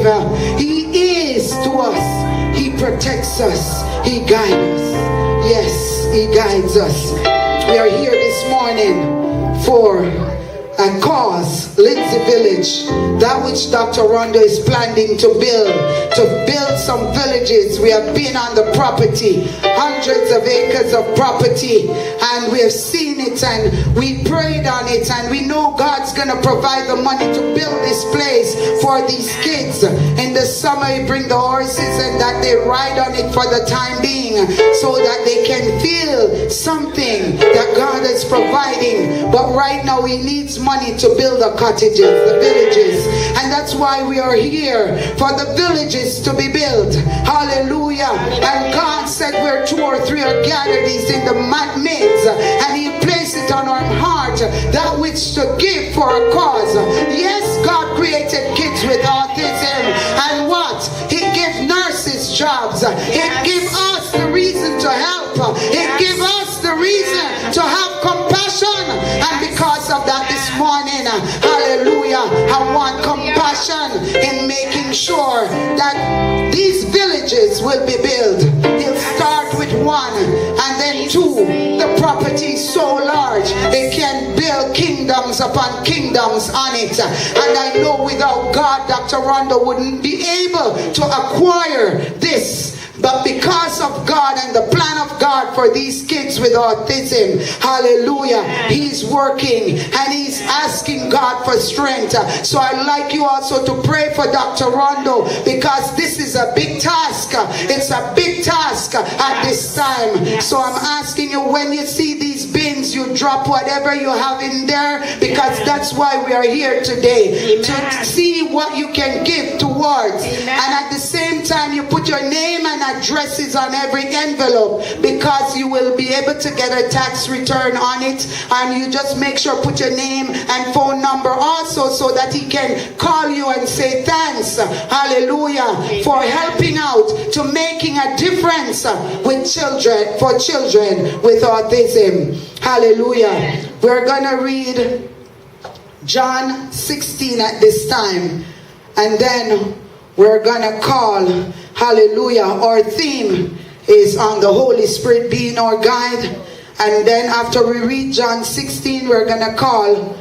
Savior. He is to us. He protects us. He guides us. Yes, He guides us. We are here this morning for a cause, Lindsey Village, that which Dr. Rondo is planning to build some villages. We have been on the property, hundreds of acres of property, and we have seen it and we prayed on it, and we know God's going to provide the money to build this place for these kids. In the summer, He bring the horses and that they ride on it for the time being, so that they can feel something that God is providing. But right now, He needs money to build the cottages, the villages, and that's why we are here, for the villages to be built. Hallelujah. And God said where 2 or 3 are gathered, He's in the midst, and He placed it on our heart, that which to give for a cause. Yes, God created kids with autism, and what? He gave nurses jobs. He gave us the reason to help. He gave us the reason to have compassion, and because of that this morning, hallelujah, I want compassion in making sure that these villages will be built. He'll start with 1 and then 2. The property is so large, it can build kingdoms upon kingdoms on it. And I know without God, Dr. Rondo wouldn't be able to acquire this. But because of God and the plan of God for these kids with autism, hallelujah, He's working and He's asking God for strength. So I'd like you also to pray for Dr. Rondo, because this is a big task. It's a big task at this time. So I'm asking you, when you see these bins, you drop whatever you have in there, because that's why we are here today. Amen. To see what you can give towards. Amen. And at the same time, you put your name and addresses on every envelope, because you will be able to get a tax return on it, and you just make sure put your name and phone number also, so that he can call you and say thanks, hallelujah, for helping out to making a difference with children, for children with autism. Hallelujah. We're gonna read John 16 at this time, and then we're gonna call, hallelujah, our theme is on the Holy Spirit being our guide. And then after we read John 16, we're gonna call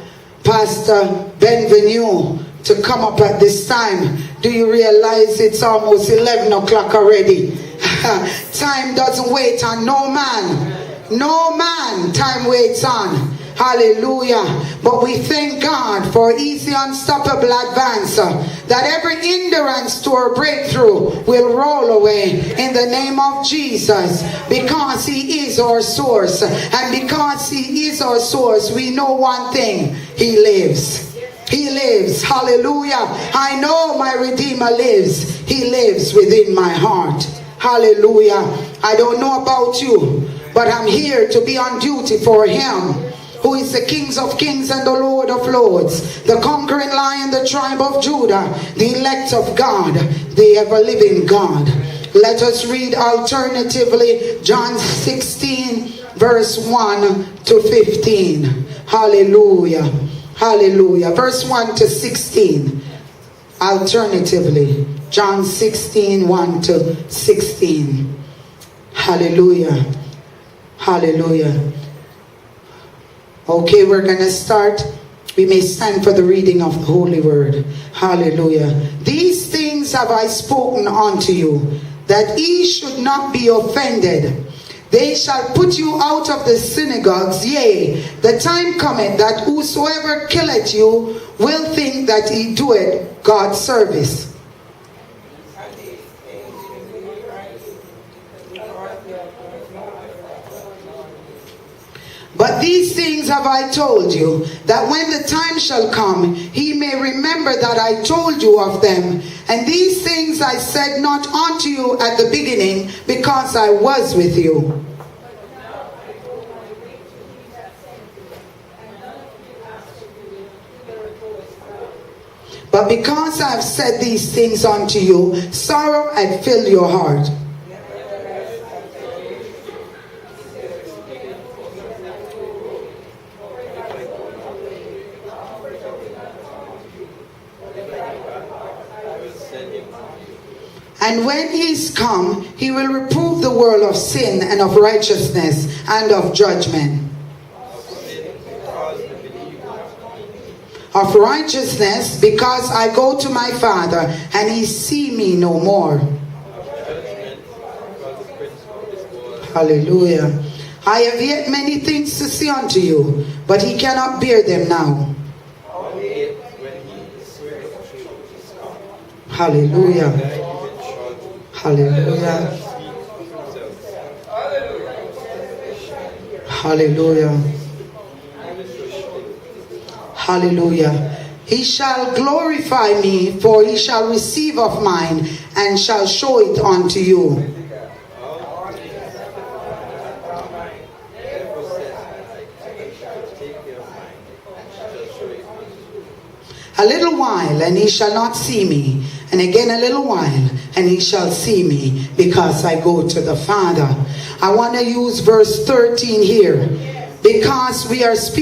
Pastor Benvenue to come up at this time. Do you realize it's almost 11 o'clock already? Time doesn't wait on no man. No man time waits on. Hallelujah. But we thank God for easy, unstoppable advance, that every hindrance to our breakthrough will roll away in the name of Jesus, because He is our source. And because He is our source, we know one thing: He lives. He lives. Hallelujah. I know my Redeemer lives. He lives within my heart. Hallelujah. I don't know about you, but I'm here to be on duty for Him, who is the King of Kings and the Lord of Lords, the conquering Lion, the tribe of Judah, the elect of God, the ever-living God. Let us read alternatively John 16, verse 1 to 15. Hallelujah. Hallelujah. Verse 1 to 16. Alternatively, John 16, 1 to 16. Hallelujah. Hallelujah. Okay, we're going to start. We may stand for the reading of the Holy Word. Hallelujah. These things have I spoken unto you, that ye should not be offended. They shall put you out of the synagogues. Yea, the time cometh that whosoever killeth you will think that he doeth God's service. But these things have I told you, that when the time shall come, he may remember that I told you of them. And these things I said not unto you at the beginning, because I was with you. But because I have said these things unto you, sorrow hath filled your heart. And when he is come, he will reprove the world of sin and of righteousness and of judgment. Of righteousness, because I go to my Father, and he see me no more. Hallelujah. I have yet many things to say unto you, but he cannot bear them now. Hallelujah. Hallelujah. Hallelujah. Hallelujah. He shall glorify me, for he shall receive of mine, and shall show it unto you. A little while, and he shall not see me. And again a little while, and he shall see me, because I go to the Father. I want to use verse 13 here, because we are speaking.